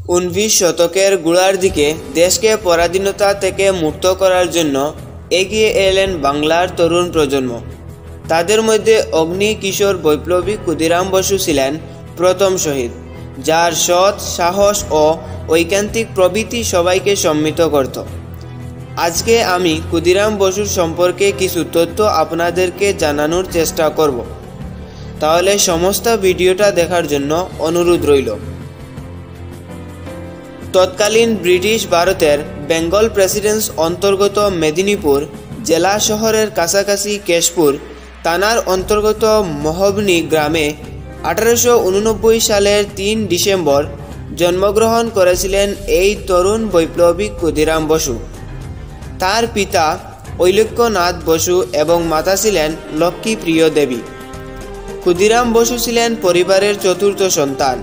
19 শতকের গোড়ার দিকে দেশকে পরাধীনতা থেকে মুক্ত করার জন্য এগিয়ে এলেন বাংলার তরুণ প্রজন্ম। তাদের মধ্যে অগ্নি কিশোর বৈপ্লবিক ক্ষুদিরাম বসু ছিলেন প্রথম শহীদ, যার সৎ, সাহস ও ঐকান্তিক প্রবৃত্তি সবাইকে সম্মিলিত করত। আজকে আমি ক্ষুদিরাম বসুর সম্পর্কে কিছু তথ্য আপনাদেরকে জানানোর চেষ্টা করব, তাহলে সমস্ত ভিডিওটা দেখার জন্য অনুরোধ রইল। তৎকালীন ব্রিটিশ ভারতের বেঙ্গল প্রেসিডেন্সি অন্তর্গত মেদিনীপুর জেলা শহরের কাছাকাছি কেশপুর থানার অন্তর্গত মহবনী গ্রামে 1889 সালের 3 ডিসেম্বর জন্মগ্রহণ করেছিলেন এই তরুণ বৈপ্লবিক ক্ষুদিরাম বসু। তার পিতা ঐলক্যনাথ বসু এবং মাতা ছিলেন লক্ষ্মীপ্রিয় দেবী। ক্ষুদিরাম বসু ছিলেন পরিবারের চতুর্থ সন্তান।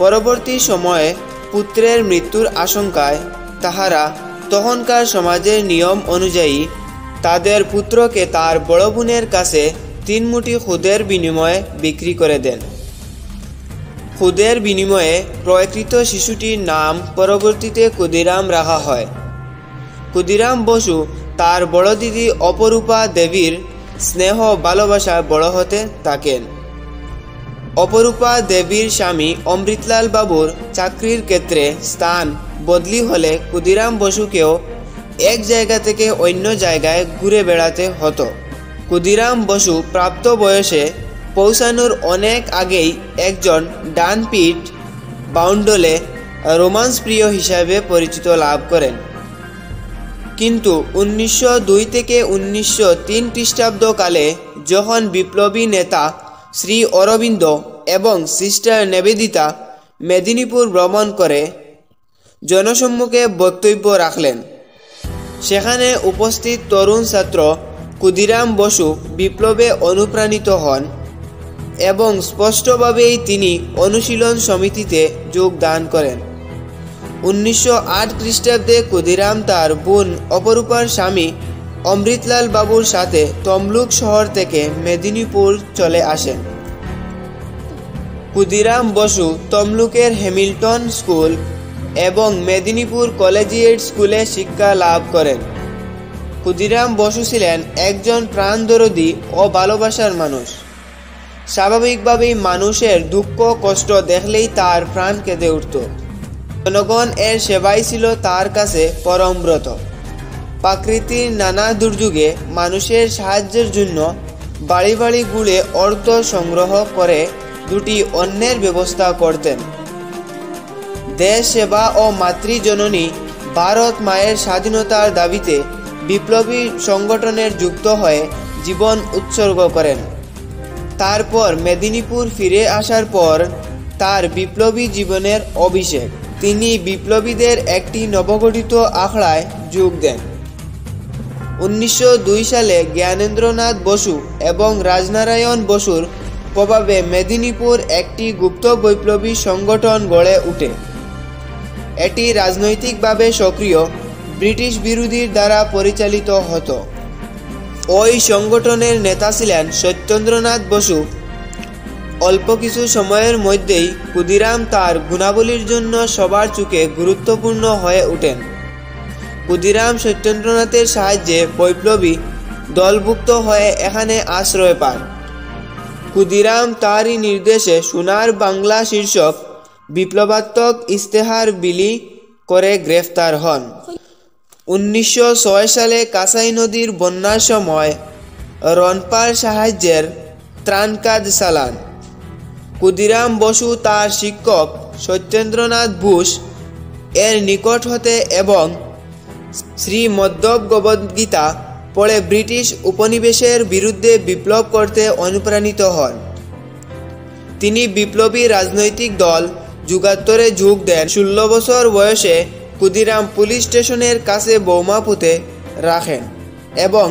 পরবর্তী সময়ে পুত্রের মৃত্যুর আশঙ্কায় তাহারা তখনকার সমাজের নিয়ম অনুযায়ী তাদের পুত্রকে তার বড় বোনের কাছে 3 মুঠি খুদের বিনিময়ে বিক্রি করে দেন। খুদের বিনিময়ে প্রকৃত শিশুটির নাম পরবর্তীতে ক্ষুদিরাম রাখা হয়। ক্ষুদিরাম বসু তার বড় দিদি অপরূপা দেবীর স্নেহ ভালোবাসায় বড় হতে থাকেন। অপরূপা দেবীর স্বামী অমৃতলাল বাবুর চাকরির ক্ষেত্রে স্থান বদলি হলে ক্ষুদিরাম বসুকেও এক জায়গা থেকে অন্য জায়গায় ঘুরে বেড়াতে হতো। ক্ষুদিরাম বসু প্রাপ্ত বয়সে পৌঁছানোর অনেক আগেই একজন ডানপিট বাউন্ডলে রোমান্স প্রিয় হিসাবে পরিচিত লাভ করেন। কিন্তু 1902 থেকে 1903 খ্রিস্টাব্দকালে যখন বিপ্লবী নেতা শ্রী অরবিন্দ এবং সিস্টার নিবেদিতা মেদিনীপুর ভ্রমণ করে জনসম্মুখে বক্তব্য রাখলেন, সেখানে উপস্থিত তরুণ ছাত্র ক্ষুদিরাম বসু বিপ্লবে অনুপ্রাণিত হন এবং স্পষ্টভাবেই তিনি অনুশীলন সমিতিতে যোগদান করেন। 1908 খ্রিস্টাব্দে ক্ষুদিরাম তার বোন অপরূপার স্বামী অমৃতলাল বাবুর সাথে তমলুক শহর থেকে মেদিনীপুর চলে আসেন। ক্ষুদিরাম বসু তমলুকের হ্যামিল্টন স্কুল এবং মেদিনীপুর কলেজিয়েট স্কুলে শিক্ষা লাভ করেন। ক্ষুদিরাম বসু ছিলেন একজন প্রাণদরদী ও ভালোবাসার মানুষ। স্বাভাবিকভাবেই মানুষের দুঃখ কষ্ট দেখলেই তার প্রাণ কেঁদে উঠত। জনগণ এর সেবাই ছিল তার কাছে পরমব্রত। প্রকৃতির নানা দুর্যোগে মানুষের সাহায্যের জন্য বাড়ি বাড়ি ঘুরে অর্থ সংগ্রহ করে দুটি অন্যের ব্যবস্থা করতেন। দেশ সেবা ও মাতৃজননী ভারত মায়ের স্বাধীনতার দাবিতে বিপ্লবী সংগঠনের যুক্ত হয়ে জীবন উৎসর্গ করেন। তারপর মেদিনীপুর ফিরে আসার পর তার বিপ্লবী জীবনের অভিষেক। তিনি বিপ্লবীদের একটি নবগঠিত আখড়ায় যোগ দেন। 1902 সালে জ্ঞানেন্দ্রনাথ বসু এবং রাজনারায়ণ বসুর প্রভাবে মেদিনীপুর একটি গুপ্ত বৈপ্লবী সংগঠন গড়ে ওঠে। এটি রাজনৈতিকভাবে সক্রিয় ব্রিটিশ বিরোধীর দ্বারা পরিচালিত হতো। ওই সংগঠনের নেতা ছিলেন সত্যেন্দ্রনাথ বসু। অল্প কিছু সময়ের মধ্যেই ক্ষুদিরাম তার গুণাবলীর জন্য সবার চোখে গুরুত্বপূর্ণ হয়ে ওঠেন। ক্ষুদিরাম সত্যেন্দ্রনাথের সাহায্যে বৈপ্লবী দলভুক্ত হয়ে এখানে আশ্রয় পান। ক্ষুদিরাম তারই নির্দেশে সোনার বাংলা শীর্ষক বিপ্লবাত্মক ইশতেহার বিলি করে গ্রেফতার হন। 1906 সালে কাঁসাই নদীর বন্যার সময় রণপাল সাহায্যের ত্রাণ কাজ চালান। ক্ষুদিরাম বসু তার শিক্ষক সত্যেন্দ্রনাথ বোস এর নিকট হতে এবং শ্রীমদ্ভগবদ্গীতা পড়ে ব্রিটিশ উপনিবেশের বিরুদ্ধে বিপ্লব করতে অনুপ্রাণিত হন। তিনি বিপ্লবী রাজনৈতিক দল যুগান্তরে যোগ দেন। 16 বছর বয়সে ক্ষুদিরাম পুলিশ স্টেশনের কাছে বোমা পুঁতে রাখেন এবং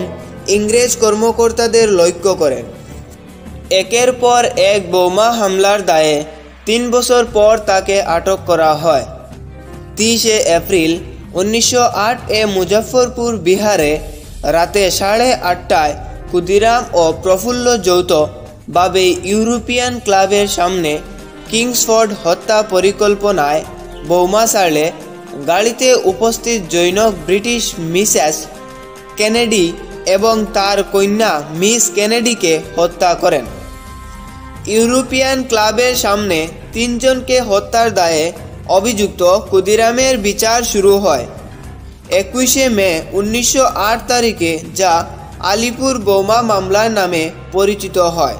ইংরেজ কর্মকর্তাদের লক্ষ্য করেন। একের পর এক বোমা হামলার দায়ে 3 বছর পর তাকে আটক করা হয়। 30 এপ্রিল 1908 এ মুজফ্ফরপুর বিহারে রাতে 8:30টায় ক্ষুদিরাম ও প্রফুল্ল যৌথভাবে ইউরোপিয়ান ক্লাবের সামনে কিংসফোর্ড হত্যা পরিকল্পনায় বোমা ছাড়লে গাড়িতে উপস্থিত জনৈক ব্রিটিশ মিসেস কেনেডি এবং তার কন্যা মিস কেনেডিকে হত্যা করেন। ইউরোপিয়ান ক্লাবের সামনে 3 জনকে হত্যার দায়ে অভিযুক্ত ক্ষুদিরামের বিচার শুরু হয় 21শে মে 1908 তারিখে, যা আলিপুর বোমা মামলার নামে পরিচিত হয়।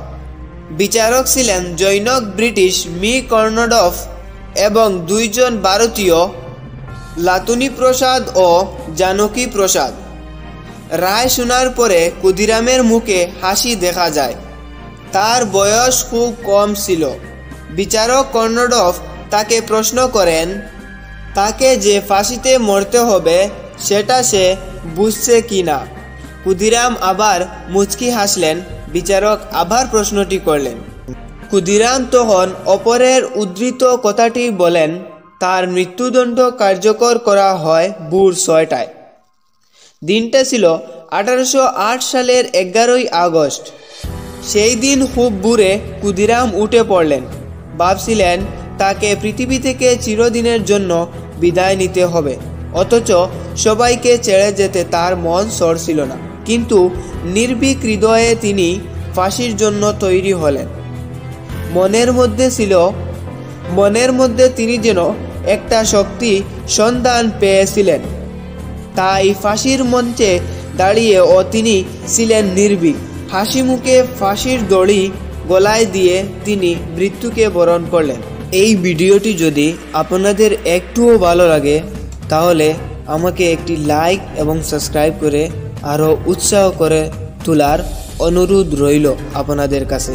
বিচারক ছিলেন জনৈক ব্রিটিশ মি কর্নডফ এবং 2 জন ভারতীয়, লাতুনি প্রসাদ ও জানকী প্রসাদ। রায় শোনার পরে ক্ষুদিরামের মুখে হাসি দেখা যায়। তার বয়স খুব কম ছিল। বিচারক কর্নডফ তাকে প্রশ্ন করেন, তাকে যে ফাঁসিতে মরতে হবে সেটা সে বুঝছে কি না। ক্ষুদিরাম আবার মুচকি হাসলেন। বিচারক আবার প্রশ্নটি করলেন। ক্ষুদিরাম তখন অপরের উদ্ধৃত কথাটি বলেন, তার মৃত্যুদণ্ড কার্যকর করা হয় ভোর 6টায়। দিনটা ছিল 1808 সালের 11ই আগস্ট। সেই দিন খুব ভোরে ক্ষুদিরাম উঠে পড়লেন। ভাবছিলেন তাকে পৃথিবী থেকে চিরদিনের জন্য বিদায় নিতে হবে, অথচ সবাইকে ছেড়ে যেতে তার মন সরছিল না। কিন্তু নির্ভীক হৃদয়ে তিনি ফাঁসির জন্য তৈরি হলেন। মনের মধ্যে তিনি যেন একটা শক্তি সন্ধান পেয়েছিলেন। তাই ফাঁসির মঞ্চে দাঁড়িয়েও তিনি ছিলেন নির্ভীক। হাসি মুখে ফাঁসির দড়ি গলায় দিয়ে তিনি মৃত্যুকে বরণ করলেন। এই ভিডিওটি যদি আপনাদের একটুও ভালো লাগে তাহলে আমাকে একটি লাইক এবং সাবস্ক্রাইব করে আরও উৎসাহ করে তোলার অনুরোধ রইল আপনাদের কাছে।